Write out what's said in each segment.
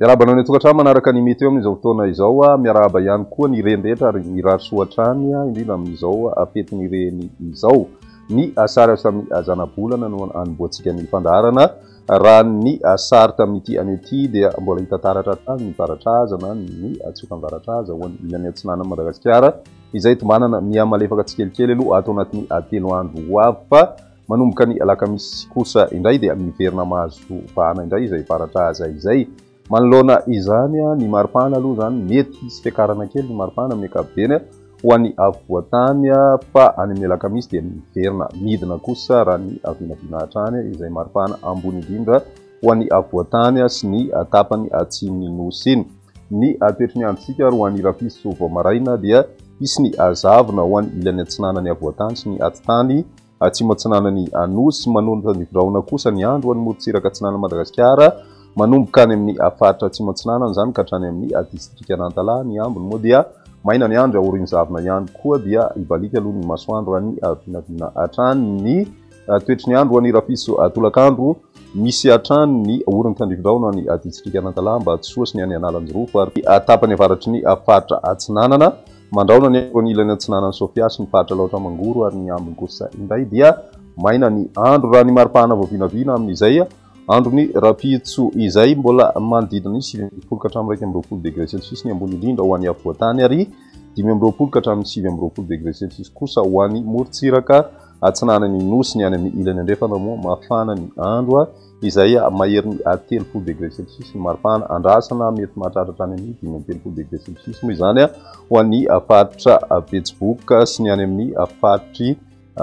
Miarahaba ny tokantrano manaraka ny meteo amin'izao fotoana izao miarahaba ihany koa ny renrehetra ary ny rarisoatrany indrindra amin'izao apetin'ireny izao ny sary samy azana-bolana no anomboantsika ny fandaharana raha ny sary tamin'ity an'ity dia mbola hita taratra hatrany ny varatrazana ny atsokan-varatraza ho an'ny atsinana Madagasikara izay tomanana miamalefaka tsikelikely aloha ato anatin'ny 3 andro ho avy fa manomboka ny alakamisy kosa indray dia miverina mahazo vahana indray izay varatraza izay. Manoloana izany ny maripana aloha zany mety sy fiakarana kely ny maripana amin'ny ankapobeny ho an'ny avoatany fa any amin'ny alakamisy dia miverina midina kosa raha ny avinavina hatrany izay maripana ambony indrindra ho an'ny avoatany sy ny tapany atsimony nosy iny. Ny toetry ny androntsika ho an'ny rapiso vao maraina dia misy ny azavona ho an'ny ilany atsinana ny avoatany sy ny atitany atsimo atsinana ny anosy manolotra ny viraona kosa ny andro ho an'ny morotsiraka atsinana Madagasikara manomboka any amin'ny faritra atsimo atsinana zany ka hatrany amin'ny distrika Nantala ny ambony moa dia maina ny andro aorin'ny zavona ihany koa dia ibalika aloha ny masoandro any vinavina hatrany ny toetry ny andro any rapiso tolakandro misy hatrany ny oriny tandriviraona ny distrika Nantala mba tsoasy ny any Analanjorofo ary tapany avaratry ny faritra atsinanana mandraona ny andro anilany atsinanany Sofia sy ny faritra laotra mangoro ary ny ambony kosa indray dia maina ny andro raha ny maripana vao vinavina amin'izay andro ny rapitso izay mbola manodidina ny 720 ka hatramin'ny 120 degré Celsius ny ambony indrindra ho an'ny avoatany ary 520 ka hatramin'ny 720 degré Celsius kosa ho an'ny morotsiraka atsinanany nosy ny any amin'ny ilany andrefana moa mafana ny andro izay maherin'ny 30 degré Celsius ny maripana andrasana mety mahatratra any amin'ny 30 degré Celsius moa izany ho an'ny faritra Betsiboka sy ny any amin'ny faritry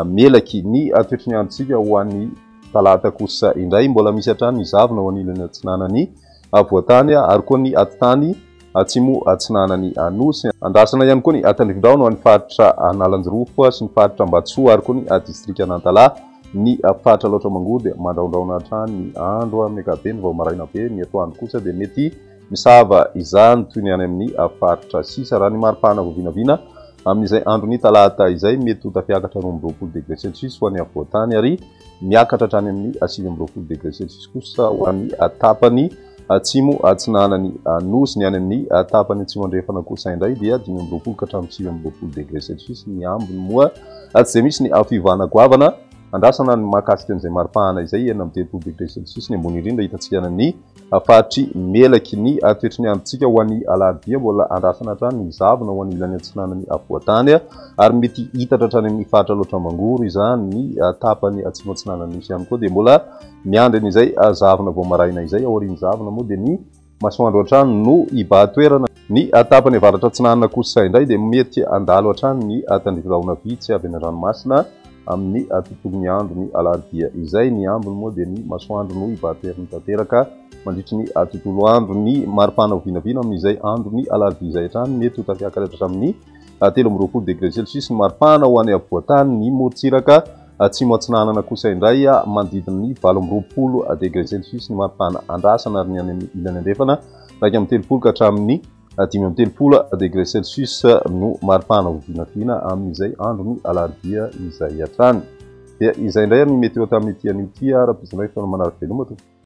Melaky. Ny toetry ny androntsika ho an'ny talata kosa indray mbola misy hatrany ny zavona ho an'ilany atsinanany avoatany ary koa ny atitany atsimo atsinanany anosy andrasana ihany koa ny tandriviraona ho an'ny faritra Analanjorofo sy ny faritra Ambatsoa ary koa ny distrika Nantala ny faritra laotra mangoro dia mandraondraona hatrany ny andro amin'ny ankapobeny vao maraina be ny atoandro kosa dia mety misava izany toy ny any amin'ny faritra sisa raha ny maripana vao vinavina amin'izay andro ny talata izay mety ho tafiakatra 20 degré Celsius ho an'ny avoatany ary miakatra hatrany amin'ny 720 degré Celsius kosa ho an'ny tapany atsimo atsinanany nosy ny any amin'ny tapany atsimo andrefana kosa indray dia 520 ka hatramin'ny 720 degré Celsius ny ambony moa tsy dia misy ny fivana goavana andrasana ny mahakasika an'izay maripana izay 30 degré Celsius ny ambony indrindra hitantsika ny faritry Melaky. Ny toetry ny androntsika ho an'ny alarobia mbola andrasana hatrany ny zavona ho an'ny ilany atsinanany avoatany ary mety hitatra hatrany amin'ny faritra laotra mangoro izany ny tapany atsimo atsinana nosy ihany koa dia mbola miandry an'izay zavona vao maraina izay aorian'ny zavona moa dia ny masoandro hatrany no ibahatoerana. Ny tapany avaratra atsinana kosa indray dia mety andalo hatrany ny tandriviraona vitsy avy any ranomasina amin'ny tontolon'ny andro ny alarobia izay ny ambony moa dia ny masoandro no ibahatoerana tanteraka mandritry ny tontolo andro ny maripana ho vinavina amin'izay andro ny alarobia izay hatrany mety ho tafiakatra hatramin'ny 13 degré Celsius ny maripana ho an'ny avoatany ny morotsiraka atsimo atsinanana kosa indray manodidina ny 20 degré Celsius ny maripana andrasana ary ny any amin'ny ilany andrefana 30 ka hatramin'ny 530 degré Celsius no maripana ho vinavina amin'izay andro ny alarobia izay hatrany. Dia izay indray ny meteo tamin'ity an'ity raha-pisanay fotoana manaraka veloma tompoko.